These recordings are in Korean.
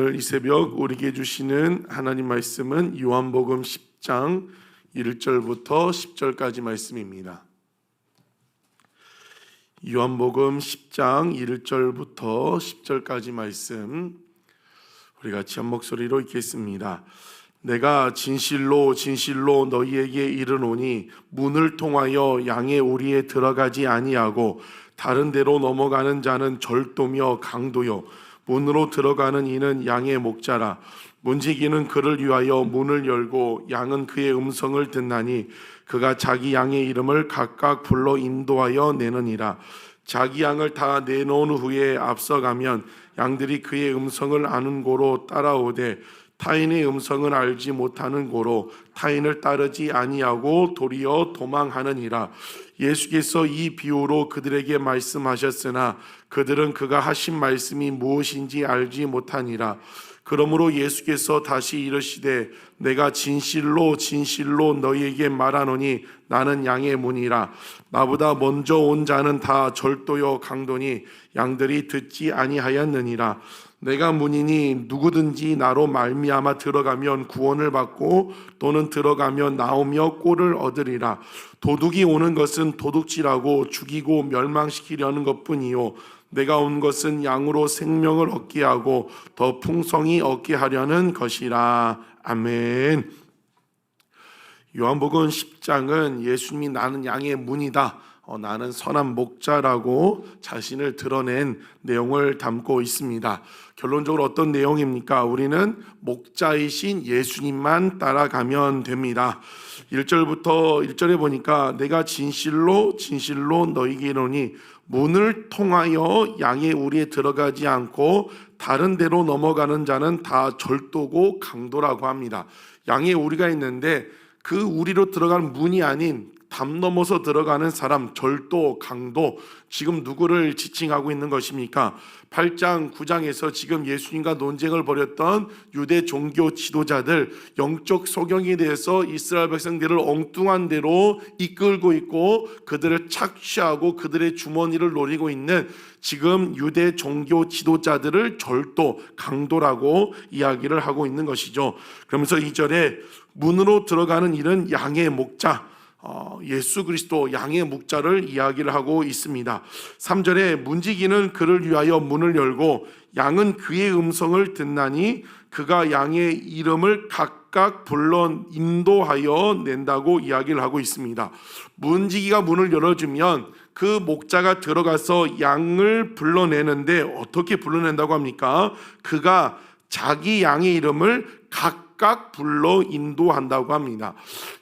오늘 이 새벽 우리에게 주시는 하나님 말씀은 요한복음 10장 1절부터 10절까지 말씀입니다. 요한복음 10장 1절부터 10절까지 말씀 우리 같이 한 목소리로 읽겠습니다. 내가 진실로 진실로 너희에게 이르노니 문을 통하여 양의 오리에 들어가지 아니하고 다른 데로 넘어가는 자는 절도며 강도요 문으로 들어가는 이는 양의 목자라. 문지기는 그를 위하여 문을 열고 양은 그의 음성을 듣나니 그가 자기 양의 이름을 각각 불러 인도하여 내느니라. 자기 양을 다 내놓은 후에 앞서가면 양들이 그의 음성을 아는 고로 따라오되 타인의 음성을 알지 못하는 고로 타인을 따르지 아니하고 도리어 도망하느니라. 예수께서 이 비유로 그들에게 말씀하셨으나 그들은 그가 하신 말씀이 무엇인지 알지 못하니라. 그러므로 예수께서 다시 이르시되 내가 진실로 진실로 너희에게 말하노니 나는 양의 문이라. 나보다 먼저 온 자는 다 절도요 강도니 양들이 듣지 아니하였느니라. 내가 문이니 누구든지 나로 말미암아 들어가면 구원을 받고 또는 들어가면 나오며 꼴을 얻으리라. 도둑이 오는 것은 도둑질하고 죽이고 멸망시키려는 것뿐이요 내가 온 것은 양으로 생명을 얻게 하고 더 풍성히 얻게 하려는 것이라. 아멘. 요한복음 10장은 예수님이 나는 양의 문이다, 나는 선한 목자라고 자신을 드러낸 내용을 담고 있습니다. 결론적으로 어떤 내용입니까? 우리는 목자이신 예수님만 따라가면 됩니다. 1절에 보니까 내가 진실로 진실로 너희에게 이르노니 문을 통하여 양의 우리에 들어가지 않고 다른 데로 넘어가는 자는 다 절도고 강도라고 합니다. 양의 우리가 있는데 그 우리로 들어가는 문이 아닌 담 넘어서 들어가는 사람, 절도, 강도, 지금 누구를 지칭하고 있는 것입니까? 8장, 9장에서 지금 예수님과 논쟁을 벌였던 유대 종교 지도자들, 영적 소경에 대해서 이스라엘 백성들을 엉뚱한 대로 이끌고 있고 그들을 착취하고 그들의 주머니를 노리고 있는 지금 유대 종교 지도자들을 절도, 강도라고 이야기를 하고 있는 것이죠. 그러면서 2절에 문으로 들어가는 일은 양의 목자, 예수 그리스도 양의 목자를 이야기를 하고 있습니다. 3절에 문지기는 그를 위하여 문을 열고 양은 그의 음성을 듣나니 그가 양의 이름을 각각 불러 인도하여 낸다고 이야기를 하고 있습니다. 문지기가 문을 열어주면 그 목자가 들어가서 양을 불러내는데 어떻게 불러낸다고 합니까? 그가 자기 양의 이름을 각각 불러 인도한다고 합니다.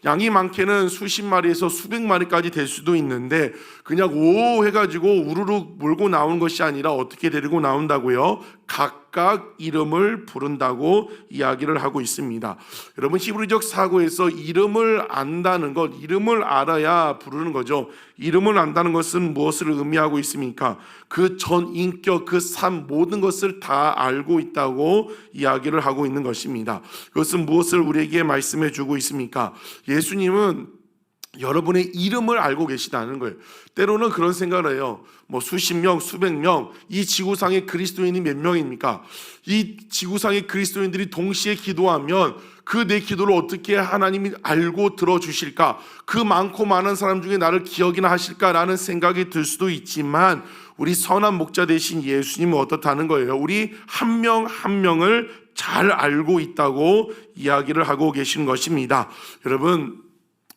양이 많게는 수십 마리에서 수백 마리까지 될 수도 있는데 그냥 오 해가지고 우르르 몰고 나오는 것이 아니라 어떻게 데리고 나온다고요? 각각 이름을 부른다고 이야기를 하고 있습니다. 여러분, 히브리적 사고에서 이름을 안다는 것, 이름을 알아야 부르는 거죠. 이름을 안다는 것은 무엇을 의미하고 있습니까? 그 전 인격, 그 삶 모든 것을 다 알고 있다고 이야기를 하고 있는 것입니다. 그것은 무엇을 우리에게 말씀해 주고 있습니까? 예수님은 여러분의 이름을 알고 계시다는 거예요. 때로는 그런 생각을 해요. 수십 명, 수백 명, 이 지구상의 그리스도인이 몇 명입니까? 이 지구상의 그리스도인들이 동시에 기도하면 그 내 기도를 어떻게 하나님이 알고 들어주실까? 그 많고 많은 사람 중에 나를 기억이나 하실까라는 생각이 들 수도 있지만 우리 선한 목자 되신 예수님은 어떻다는 거예요? 우리 한 명 한 명을 잘 알고 있다고 이야기를 하고 계신 것입니다. 여러분,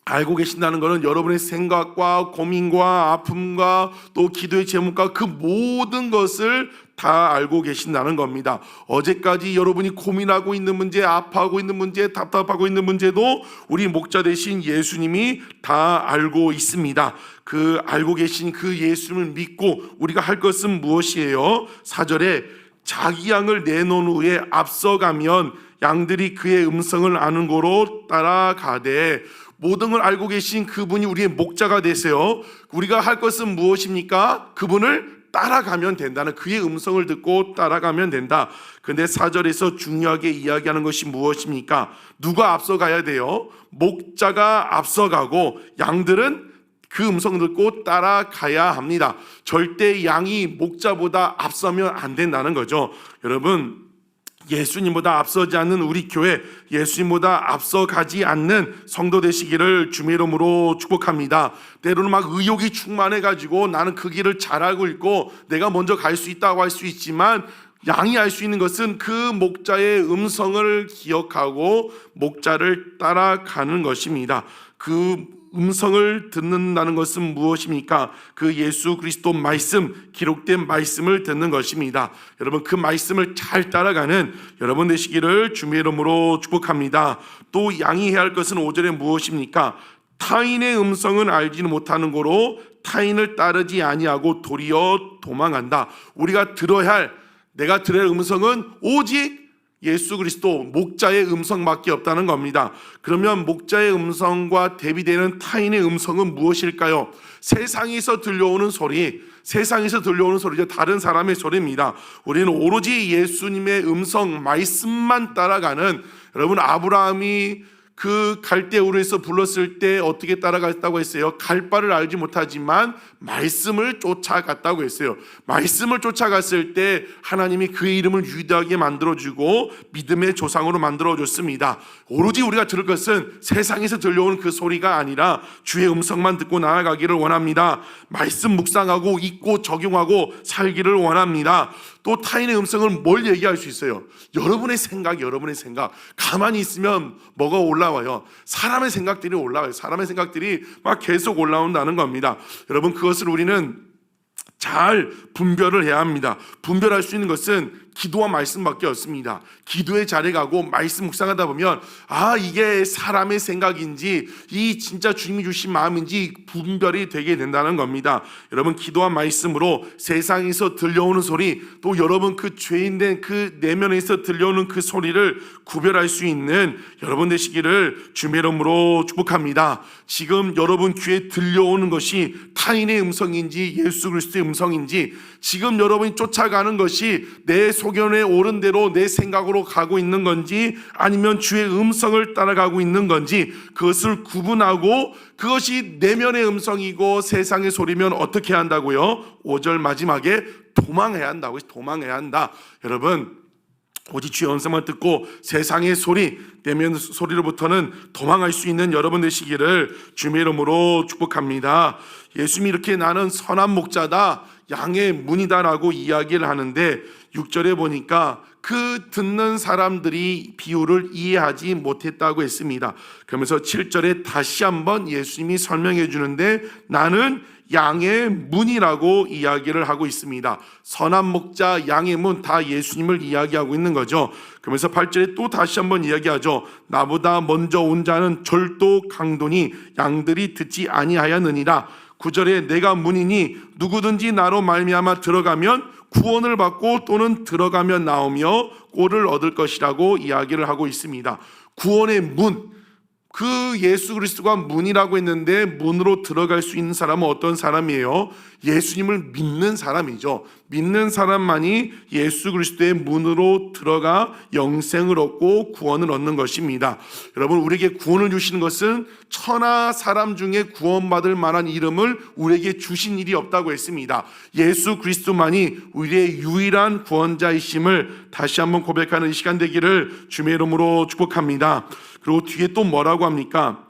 알고 계신다는 것은 여러분의 생각과 고민과 아픔과 또 기도의 제목과 그 모든 것을 다 알고 계신다는 겁니다. 어제까지 여러분이 고민하고 있는 문제, 아파하고 있는 문제, 답답하고 있는 문제도 우리 목자 되신 예수님이 다 알고 있습니다. 그 알고 계신 그 예수님을 믿고 우리가 할 것은 무엇이에요? 4절에 자기 양을 내놓은 후에 앞서가면 양들이 그의 음성을 아는 고로 따라가되, 모든 걸 알고 계신 그분이 우리의 목자가 되세요. 우리가 할 것은 무엇입니까? 그분을 따라가면 된다는, 그의 음성을 듣고 따라가면 된다. 근데 4절에서 중요하게 이야기하는 것이 무엇입니까? 누가 앞서가야 돼요? 목자가 앞서가고 양들은 그 음성 듣고 따라가야 합니다. 절대 양이 목자보다 앞서면 안 된다는 거죠. 여러분, 예수님보다 앞서지 않는 우리 교회, 예수님보다 앞서가지 않는 성도 되시기를 주의 이름으로 축복합니다. 때로는 막 의욕이 충만해가지고 나는 그 길을 잘 알고 있고 내가 먼저 갈 수 있다고 할 수 있지만, 양이 알 수 있는 것은 그 목자의 음성을 기억하고 목자를 따라가는 것입니다. 그 음성을 듣는다는 것은 무엇입니까? 그 예수 그리스도 말씀, 기록된 말씀을 듣는 것입니다. 여러분, 그 말씀을 잘 따라가는 여러분 되시기를 주의 이름으로 축복합니다. 또 양이 해야 할 것은 5절에 무엇입니까? 타인의 음성은 알지는 못하는 고로 타인을 따르지 아니하고 도리어 도망한다. 우리가 들어야 할, 내가 들어야 할 음성은 오직 예수 그리스도 목자의 음성밖에 없다는 겁니다. 그러면 목자의 음성과 대비되는 타인의 음성은 무엇일까요? 세상에서 들려오는 소리, 세상에서 들려오는 소리죠. 다른 사람의 소리입니다. 우리는 오로지 예수님의 음성, 말씀만 따라가는, 여러분, 아브라함이 그 갈대우르에서 불렀을 때 어떻게 따라갔다고 했어요? 갈 바를 알지 못하지만 말씀을 쫓아갔다고 했어요. 말씀을 쫓아갔을 때 하나님이 그의 이름을 위대하게 만들어주고 믿음의 조상으로 만들어줬습니다. 오로지 우리가 들을 것은 세상에서 들려오는 그 소리가 아니라 주의 음성만 듣고 나아가기를 원합니다. 말씀 묵상하고 잊고 적용하고 살기를 원합니다. 또 타인의 음성을 뭘 얘기할 수 있어요? 여러분의 생각. 가만히 있으면 뭐가 올라와요? 사람의 생각들이 올라와요. 사람의 생각들이 막 계속 올라온다는 겁니다. 여러분, 그것을 우리는 잘 분별을 해야 합니다. 분별할 수 있는 것은 기도와 말씀밖에 없습니다. 기도의 자리에 가고 말씀 묵상하다 보면 이게 사람의 생각인지 이 진짜 주님이 주신 마음인지 분별이 되게 된다는 겁니다. 여러분, 기도와 말씀으로 세상에서 들려오는 소리, 또 여러분 그 죄인된 그 내면에서 들려오는 그 소리를 구별할 수 있는 여러분 되시기를 주의 이름으로 축복합니다. 지금 여러분 귀에 들려오는 것이 타인의 음성인지 예수 그리스도의 음성인지, 지금 여러분이 쫓아가는 것이 내 소견에 옳은 대로 내 생각으로 가고 있는 건지 아니면 주의 음성을 따라가고 있는 건지, 그것을 구분하고 그것이 내면의 음성이고 세상의 소리면 어떻게 한다고요? 5절 마지막에 도망해야 한다고. 도망해야 한다. 여러분, 오직 주의 음성만 듣고 세상의 소리, 내면 소리로부터는 도망할 수 있는 여러분 되시기를 주의 이름으로 축복합니다. 예수님이 이렇게 나는 선한 목자다, 양의 문이다라고 이야기를 하는데 6절에 보니까 그 듣는 사람들이 비유를 이해하지 못했다고 했습니다. 그러면서 7절에 다시 한번 예수님이 설명해 주는데 나는 양의 문이라고 이야기를 하고 있습니다. 선한 목자, 양의 문, 다 예수님을 이야기하고 있는 거죠. 그러면서 8절에 또 다시 한번 이야기하죠. 나보다 먼저 온 자는 절도 강도니 양들이 듣지 아니하였느니라. 9절에 내가 문이니 누구든지 나로 말미암아 들어가면 구원을 받고 또는 들어가면 나오며 꼴을 얻을 것이라고 이야기를 하고 있습니다. 구원의 문, 그 예수 그리스도가 문이라고 했는데 문으로 들어갈 수 있는 사람은 어떤 사람이에요? 예수님을 믿는 사람이죠. 믿는 사람만이 예수 그리스도의 문으로 들어가 영생을 얻고 구원을 얻는 것입니다. 여러분, 우리에게 구원을 주시는 것은 천하 사람 중에 구원받을 만한 이름을 우리에게 주신 일이 없다고 했습니다. 예수 그리스도만이 우리의 유일한 구원자이심을 다시 한번 고백하는 이 시간 되기를 주의 이름으로 축복합니다. 그리고 뒤에 또 뭐라고 합니까?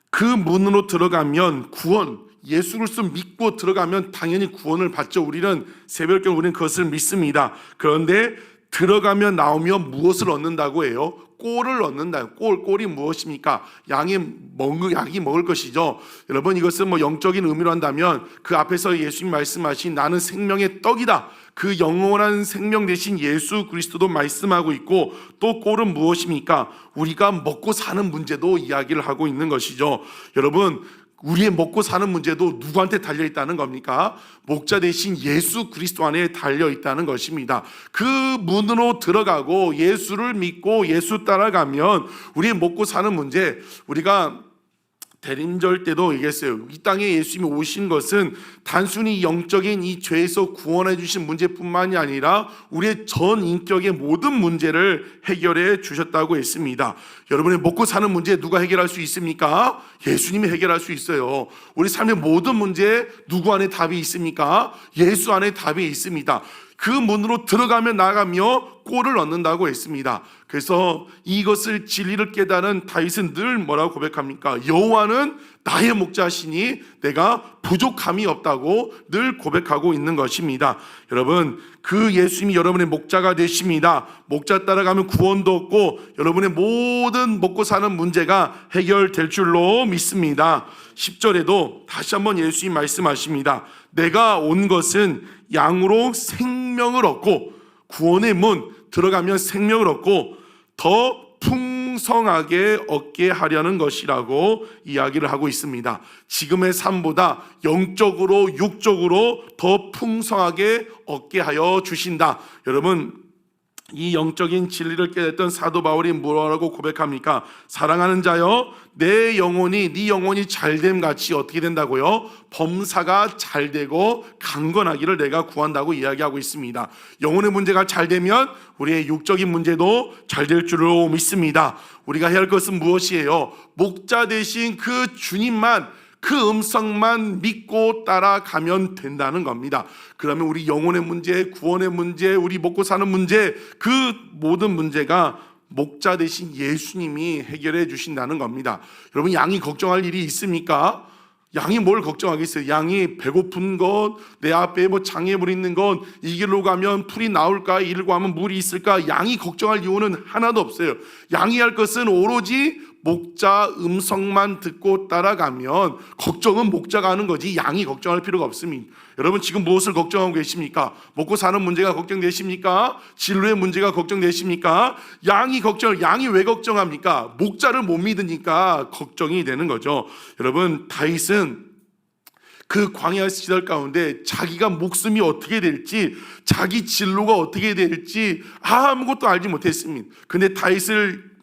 그 문으로 들어가면 구원, 예수 그리스도 믿고 들어가면 당연히 구원을 받죠. 우리는 새벽에 우리는 그것을 믿습니다. 그런데 들어가면 나오면 무엇을 얻는다고 해요? 꼴을 얻는다. 꼴이 무엇입니까? 양이 먹을 것이죠. 여러분, 이것은 영적인 의미로 한다면 그 앞에서 예수님 말씀하신 나는 생명의 떡이다, 그 영원한 생명 되신 예수 그리스도도 말씀하고 있고, 또 꼴은 무엇입니까? 우리가 먹고 사는 문제도 이야기를 하고 있는 것이죠. 여러분, 우리의 먹고 사는 문제도 누구한테 달려있다는 겁니까? 목자 대신 예수 그리스도 안에 달려있다는 것입니다. 그 문으로 들어가고 예수를 믿고 예수 따라가면 우리의 먹고 사는 문제, 우리가 대림절 때도 얘기했어요. 이 땅에 예수님이 오신 것은 단순히 영적인 이 죄에서 구원해 주신 문제뿐만이 아니라 우리의 전 인격의 모든 문제를 해결해 주셨다고 했습니다. 여러분의 먹고 사는 문제 누가 해결할 수 있습니까? 예수님이 해결할 수 있어요. 우리 삶의 모든 문제 누구 안에 답이 있습니까? 예수 안에 답이 있습니다. 그 문으로 들어가며 나가며 꼴을 얻는다고 했습니다. 그래서 이것을 진리를 깨달은 다윗은 늘 뭐라고 고백합니까? 여호와는 나의 목자시니 내가 부족함이 없다고 늘 고백하고 있는 것입니다. 여러분, 그 예수님이 여러분의 목자가 되십니다. 목자 따라가면 구원도 얻고 여러분의 모든 먹고 사는 문제가 해결될 줄로 믿습니다. 10절에도 다시 한번 예수님 말씀하십니다. 내가 온 것은 양으로 생명을 얻고, 구원의 문 들어가면 생명을 얻고 더 풍성하게 얻게 하려는 것이라고 이야기를 하고 있습니다. 지금의 삶보다 영적으로 육적으로 더 풍성하게 얻게 하여 주신다. 여러분, 이 영적인 진리를 깨닫던 사도 바울이 뭐라고 고백합니까? 사랑하는 자여, 내 영혼이 네 영혼이 잘됨 같이 어떻게 된다고요? 범사가 잘되고 강건하기를 내가 구한다고 이야기하고 있습니다. 영혼의 문제가 잘되면 우리의 육적인 문제도 잘될 줄로 믿습니다. 우리가 해야 할 것은 무엇이에요? 목자 되신 그 주님만, 그 음성만 믿고 따라가면 된다는 겁니다. 그러면 우리 영혼의 문제, 구원의 문제, 우리 먹고 사는 문제, 그 모든 문제가 목자 되신 예수님이 해결해 주신다는 겁니다. 여러분, 양이 걱정할 일이 있습니까? 양이 뭘 걱정하겠어요? 양이 배고픈 것, 내 앞에 뭐 장애물 있는 것, 이 길로 가면 풀이 나올까, 이 길로 가면 물이 있을까? 양이 걱정할 이유는 하나도 없어요. 양이 할 것은 오로지 목자 음성만 듣고 따라가면, 걱정은 목자가 하는 거지 양이 걱정할 필요가 없습니다. 여러분, 지금 무엇을 걱정하고 계십니까? 먹고 사는 문제가 걱정되십니까? 진로의 문제가 걱정되십니까? 양이 왜 걱정합니까? 목자를 못 믿으니까 걱정이 되는 거죠. 여러분, 다윗은 그 광야 시절 가운데 자기가 목숨이 어떻게 될지, 자기 진로가 어떻게 될지 아무것도 알지 못했습니다. 근데 다윗을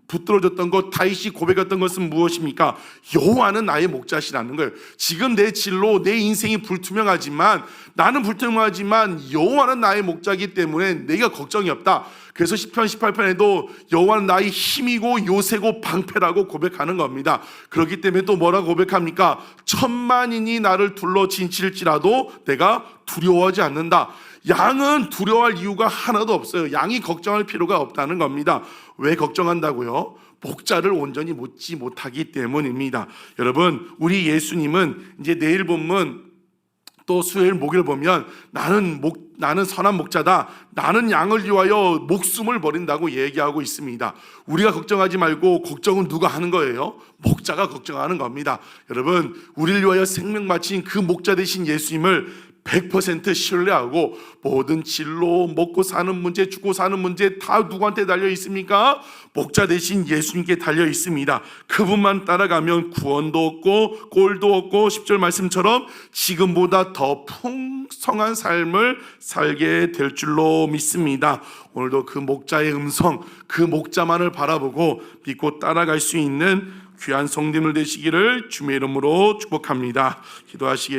붙들어줬던 것, 다윗이 고백했던 것은 무엇입니까? 여호와는 나의 목자시라는 거예요. 지금 내 진로, 내 인생이 불투명하지만, 나는 불투명하지만 여호와는 나의 목자이기 때문에 내가 걱정이 없다. 그래서 시편 18편에도 여호와는 나의 힘이고 요새고 방패라고 고백하는 겁니다. 그렇기 때문에 또 뭐라고 고백합니까? 천만인이 나를 둘러 진칠지라도 내가 두려워하지 않는다. 양은 두려워할 이유가 하나도 없어요. 양이 걱정할 필요가 없다는 겁니다. 왜 걱정한다고요? 목자를 온전히 믿지 못하기 때문입니다. 여러분, 우리 예수님은 이제 내일 본문 또 수요일 목요일 보면 나는 선한 목자다, 나는 양을 위하여 목숨을 버린다고 얘기하고 있습니다. 우리가 걱정하지 말고 걱정은 누가 하는 거예요? 목자가 걱정하는 겁니다. 여러분, 우리를 위하여 생명 바친 그 목자 되신 예수님을 100% 신뢰하고 모든 진로, 먹고 사는 문제, 죽고 사는 문제 다 누구한테 달려 있습니까? 목자 되신 예수님께 달려 있습니다. 그분만 따라가면 구원도 얻고 꼴도 얻고 10절 말씀처럼 지금보다 더 풍성한 삶을 살게 될 줄로 믿습니다. 오늘도 그 목자의 음성, 그 목자만을 바라보고 믿고 따라갈 수 있는 귀한 성도들 되시기를 주님의 이름으로 축복합니다. 기도하시겠습니다.